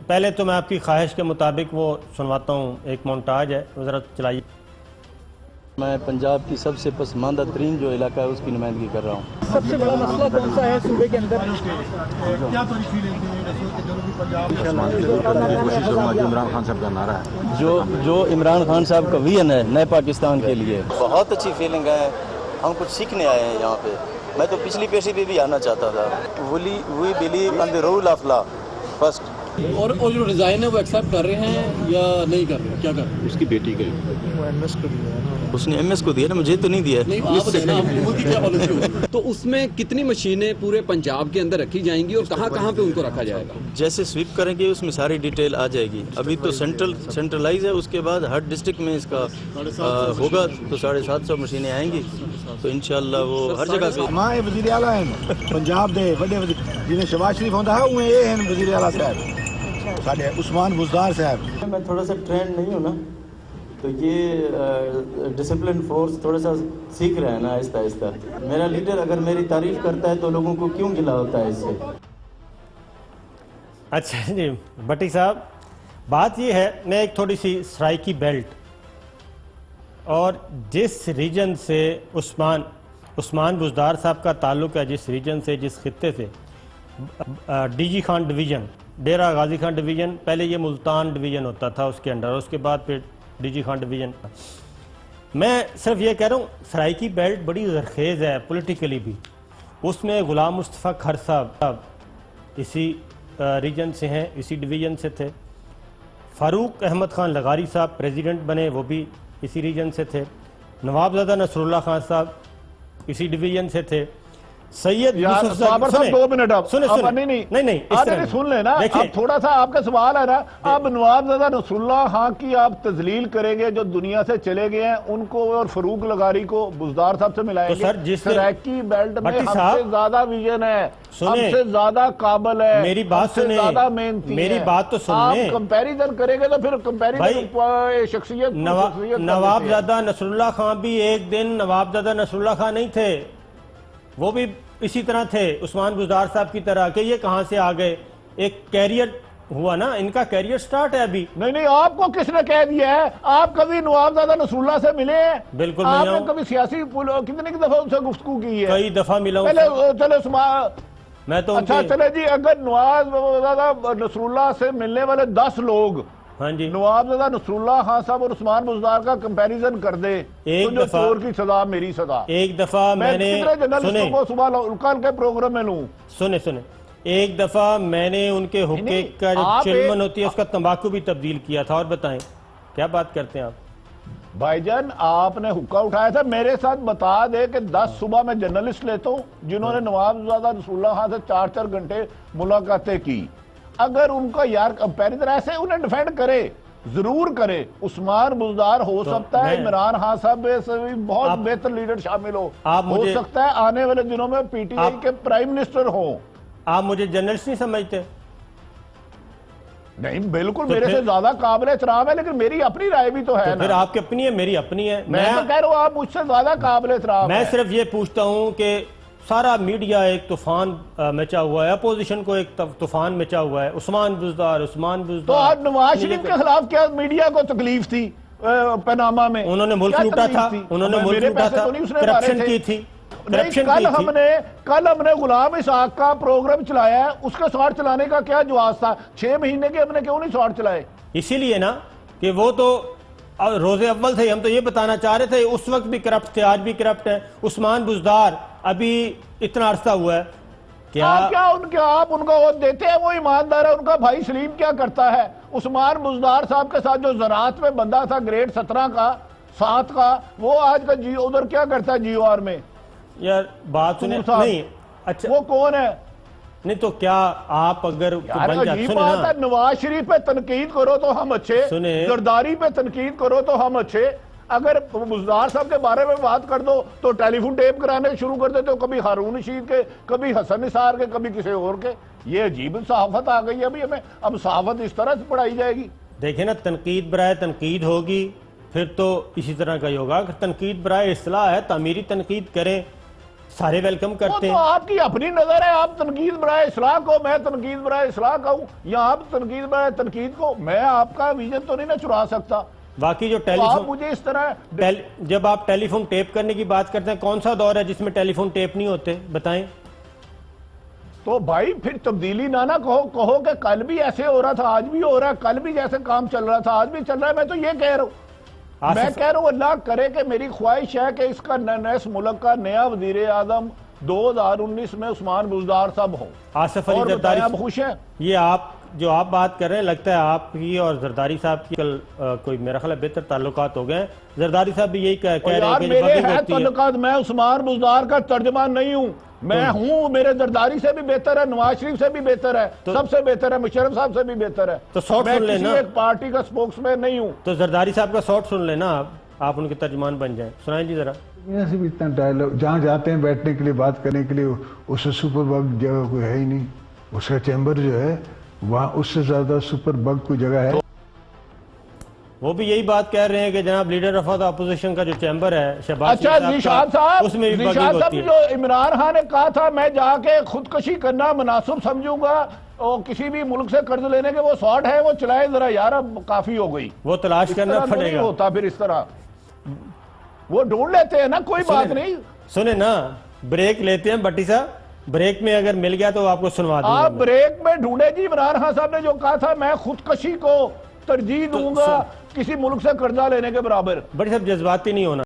پہلے تو میں آپ کی خواہش کے مطابق وہ سنواتا ہوں، ایک مونٹاج ہے، وہ ذرا چلائیے۔ میں پنجاب کی سب سے پسماندہ ترین جو علاقہ ہے اس کی نمائندگی کر رہا ہوں۔ سب سے بڑا مسئلہ کون سا ہے صوبے کے اندر؟ عمران خان صاحب کا نعرہ ہے، جو عمران خان صاحب کا ویژن ہے نئے پاکستان کے لیے، بہت اچھی فیلنگ ہے۔ ہم کچھ سیکھنے آئے ہیں یہاں پہ۔ میں تو پچھلی پیشی پہ بھی آنا چاہتا تھا۔ We believe in the rule of law first. اور جو ڈیزائن ہے وہ ایکسیپٹ کر رہے ہیں یا نہیں کر رہے؟ کیا کر رہے ہیں؟ اس کی بیٹی کے اس نے ایم ایس کو دیا نا، مجھے تو نہیں دیا۔ تو اس میں کتنی مشینیں پورے پنجاب کے اندر رکھی جائیں گی اور کہاں کہاں پہ ان کو رکھا جائے گا؟ جیسے سویپ کریں گے اس میں ساری ڈیٹیل آ جائے گی۔ ابھی تو سینٹرلائز ہے، اس کے بعد ہر ڈسٹرکٹ میں اس کا ہوگا تو 750 مشینیں آئیں گی، تو انشاءاللہ وہ ہر جگہ سے۔ ماں وزیر اعلیٰ ہیں پنجاب دے بڑے وزیر، جنہیں شہباز شریف ہوتا ہے وہ یہ ہیں وزیر اعلیٰ صاحب ساڈے عثمان بزدار صاحب۔ میں تھوڑا سا ٹرینڈ نہیں ہوں نا، تو یہ ڈسپلن فورس تھوڑا سا سیکھ رہے ہیں نا آہستہ آہستہ۔ میرا لیڈر اگر میری تعریف کرتا ہے تو لوگوں کو کیوں گلا ہوتا ہے اس سے؟ اچھا جی بٹی صاحب، بات یہ ہے، میں ایک تھوڑی سی سرائیکی بیلٹ اور جس ریجن سے عثمان بزدار صاحب کا تعلق ہے، جس ریجن سے، جس خطے سے، D G Khan division, Dera Ghazi Khan division, پہلے یہ ملتان ڈویژن ہوتا تھا اس کے انڈر، اس کے بعد پھر ڈی جی خان ڈویژن۔ میں صرف یہ کہہ رہا ہوں سرائیکی بیلٹ بڑی زرخیز ہے پولیٹیکلی بھی۔ اس میں غلام مصطفیٰ کھر صاحب اسی ریجن سے ہیں، اسی ڈویژن سے تھے۔ فاروق احمد خان لغاری صاحب پریزیڈنٹ بنے، وہ بھی اسی ریجن سے تھے۔ نواب زادہ نصر اللہ خان صاحب اسی ڈویژن سے تھے۔ سید یوسف صابر صاحب 2 منٹ اب نہیں سن لیں نا، اب تھوڑا سا آپ کا سوال ہے نا، اب نواب زادہ نصر اللہ خان کی آپ تذلیل کریں گے جو دنیا سے چلے گئے ہیں ان کو، اور فاروق لغاری کو بزدار صاحب سے ملائیں گے؟ سرائیکی بیلٹ میں ہم سے زیادہ ویژن ہے، ہم سے زیادہ قابل ہے، میری بات سنیں، زیادہ محنتی ہے۔ میری بات تو سنیں۔ آپ کمپیریزن کریں گے تو پھر کمپیریزن شخصیت نواب زادہ نصر اللہ خان بھی ایک دن نواب زادہ نصر اللہ خان نہیں تھے، وہ بھی اسی طرح تھے عثمان بزدار صاحب کی طرح، کہ یہ کہاں سے آ گئے؟ ایک کیریئر ہوا نا، ان کا کیریئر سٹارٹ ہے ابھی۔ نہیں آپ کو کس نے کہہ دیا ہے؟ آپ کبھی نواب زادہ نصر اللہ سے ملے ہیں؟ بالکل آپ ملا نے ہوں، کبھی سیاسی کتنی دفعہ ان سے گفتگو کی ہے؟ کئی دفعہ ملا ہوں۔ میں تو اچھا چلے جی، اگر نواب زادہ نصر اللہ سے ملنے والے 10 لوگ ہاں جی نواب زادہ نصر اللہ خان صاحب اور عثمان بزدار کا کمپیریزن کر دے تو جو چور کی سزا میری سزا۔ ایک دفعہ میں نے کتنے جرنلسٹوں کو صبح کل کے پروگرام میں لوں؟ سنیں ایک دفعہ میں نے ان کے حقے کا جو چیئرمین ہوتی ہے اس کا تمباکو بھی تبدیل کیا تھا۔ اور بتائیں کیا بات کرتے ہیں آپ؟ بھائی جان آپ نے حقہ اٹھایا تھا، میرے ساتھ بتا دے کہ 10 صبح میں جرنلسٹ لیتا ہوں جنہوں نے نواب زادہ نصر اللہ خان سے 4 گھنٹے ملاقاتیں کی۔ اگر ان کا یار کمپیریزن ایسے انہیں ڈیفینڈ کرے، ضرور کرے۔ عثمان بزدار ہو سکتا ہے عمران خان صاحب سے بھی بہت بہتر لیڈر شامل ہو سکتا ہے، آنے والے دنوں میں پی ٹی آئی کے پرائم منسٹر ہوں۔ آپ مجھے جرنلسٹ نہیں سمجھتے؟ نہیں بالکل میرے سے زیادہ قابل احترام ہے، لیکن میری اپنی رائے بھی تو ہے نا۔ پھر آپ کی اپنی ہے، میری اپنی ہے۔ میں تو کہہ رہا ہوں آپ مجھ سے زیادہ قابل احترام ہے۔ میں صرف یہ پوچھتا ہوں کہ سارا میڈیا ایک طوفان مچا ہوا ہے، اپوزیشن کو ایک طوفان مچا ہوا ہے، عثمان بزدار۔ تو آج نواز شریف کے خلاف کیا میڈیا کو تکلیف تھی پاناما میں؟ انہوں نے ملک لوٹا تھا، انہوں نے ملک لوٹا تھا، کرپشن کی تھی۔ کل ہم نے غلام اسحاق کا پروگرام چلایا ہے، اس کا شارٹ چلانے کا کیا جواز تھا؟ 6 مہینے کے ہم نے کیوں نہیں شارٹ چلائے؟ اسی لیے نا کہ وہ تو روز اول تھے، ہم تو یہ بتانا چاہ رہے تھے اس وقت بھی کرپٹ تھے، آج بھی کرپٹ ہے۔ عثمان بزدار ابھی اتنا عرصہ ہوا ہے، آپ ان کا وہ دیتے ہیں، وہ ایماندار ہے۔ ان کا بھائی سلیم کیا کرتا ہے؟ عثمان بزدار صاحب کے ساتھ جو زراعت میں بندہ تھا گریڈ 17 کا 7 کا، وہ آج کا ادھر کیا کرتا ہے جی او آر میں؟ یار بات سنیں نہیں، اچھا وہ کون ہے؟ نہیں تو کیا آپ اگر عجیب بات ہے، نواز شریف پہ تنقید کرو تو ہم اچھے، زرداری پہ تنقید کرو تو ہم اچھے، اگر بزدار صاحب کے بارے میں بات کر دو تو ٹیلی فون ٹیپ کرانے شروع کر دیتے ہو، کبھی ہارون رشید کے، کبھی حسن نثار کے، کبھی کسی اور کے۔ یہ عجیب صحافت آ گئی ہے ابھی ہمیں، اب صحافت اس طرح سے پڑھائی جائے گی؟ دیکھیں نا، تنقید برائے تنقید ہوگی پھر تو اسی طرح کا ہی ہوگا۔ تنقید برائے اصلاح ہے، تعمیری تنقید کریں سارے ویلکم وہ کرتے تو ہیں. آپ کی اپنی نظر ہے. آپ تنقید برائے اصلاح کو، میں تنقید برائے اصلاح کا ہوں، یا آپ تنقید برائے تنقید کو. میں آپ کا ویژن تو نہیں نہ چرا سکتا. باقی جو تو ٹیلی آپ فون مجھے اس طرح جب آپ ٹیلی فون ٹیپ کرنے کی بات کرتے ہیں، کون سا دور ہے جس میں ٹیلی فون ٹیپ نہیں ہوتے؟ بتائیں. تو بھائی پھر تبدیلی نہ کہو کہ کل بھی ایسے ہو رہا تھا، آج بھی ہو رہا ہے، کل بھی جیسے کام چل رہا تھا آج بھی چل رہا ہے. میں تو یہ کہہ رہا ہوں، میں کہہ رہا ہوں اللہ کرے کہ میری خواہش ہے کہ اس کا اس ملک کا نیا وزیر اعظم 2019 میں عثمان بزدار صاحب ہوں. آصف علی اور زرداری بتائیں آپ خوش ہیں؟ یہ آپ بات کر رہے ہیں، لگتا ہے آپ کی اور زرداری صاحب کی کل کوئی میرا خیال ہے بہتر تعلقات ہو گئے ہیں. زرداری صاحب بھی یہی کہہ رہے ہیں یار کہ میرے بگنگ ہیں ہوتی ہے. تعلقات، میں عثمان بزدار کا ترجمان نہیں ہوں. میں ہوں، میرے زرداری سے بھی بہتر ہے، نواز شریف سے بھی بہتر ہے، سب سے بہتر ہے، مشرف صاحب سے بھی بہتر ہے. تو شارٹ میں سن کسی لینا. ایک پارٹی کا سپوکس مین نہیں ہوں. تو زرداری صاحب کا شارٹ سن لینا، آپ ان کے ترجمان بن جائیں. سنائیں جی ذرا. یہاں سے بھی اتنا ڈائلگ، جہاں جاتے ہیں بیٹھنے کے لیے، بات کرنے کے لیے، اس سے سپر بگ جگہ کوئی ہے ہی نہیں. اس کا چیمبر جو ہے وہاں اس سے زیادہ سپر بگ کوئی جگہ ہے. وہ بھی یہی بات کہہ رہے ہیں کہ جناب لیڈر آف دا اپوزیشن کا جو چیمبر ہے شہباز اچھا ذیشان صاحب، اس میں بھی ذیشان بگنگ صاحب ہوتی ہے. جو عمران خان نے کہا تھا میں جا کے خودکشی کرنا مناسب سمجھوں گا اور کسی بھی ملک سے قرض لینے کے، وہ ساٹ ہے، وہ چلائے ذرا یار، اب کافی ہو گئی. وہ تلاش کرنا اس طرح پڑے نہیں گا. ہوتا پھر اس طرح. وہ ڈھونڈ لیتے ہیں نا، کوئی بات نہیں. سنیں نا، بریک لیتے ہیں بٹی صاحب. بریک میں اگر مل گیا تو آپ کو سنوا دیں آپ گے. بریک میں ڈھونڈے جی. عمران خان صاحب نے جو کہا تھا میں خودکشی کو ترجیح دوں گا کسی ملک سے قرضہ لینے کے برابر. بٹی صاحب جذباتی نہیں ہونا.